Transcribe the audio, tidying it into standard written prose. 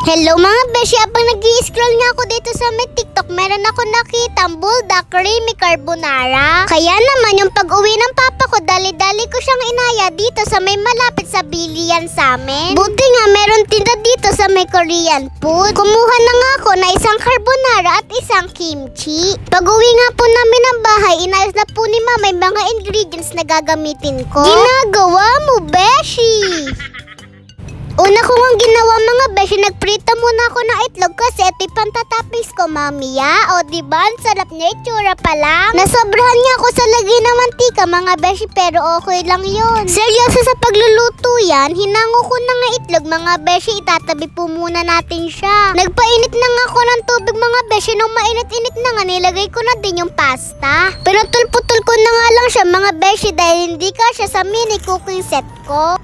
Hello mga beshi, abang nag-i-scroll nga ako dito sa may TikTok, meron ako nakitang bulldog creamy carbonara. Kaya naman yung pag-uwi ng papa ko, dali-dali ko siyang inaya dito sa may malapit sa bilian sa amin. Buti nga meron tinda dito sa may Korean food. Kumuha na nga ako na isang carbonara at isang kimchi. Pag-uwi nga po namin ng bahay, inayos na po ni mama yung mga ingredients na gagamitin ko. Ginagawa mo, beshi! Una ko nga ginawa mga beshi, nagprito muna ako ng itlog kasi ito'y pantatoppings ko mamaya. O diba, ang sarap niya, itsura pa lang. Nasobrahan niya ako sa lagay ng mantika mga beshi, pero okay lang yun. Seryoso sa pagluluto yan, hinango ko na nga itlog mga beshi, itatabi po muna natin siya. Nagpainit na nga ako ng tubig mga beshi, nung mainit-init na nga nilagay ko na din yung pasta. Pero tulputol ko na nga lang siya mga beshi dahil hindi kasya sa mini cooking set ko.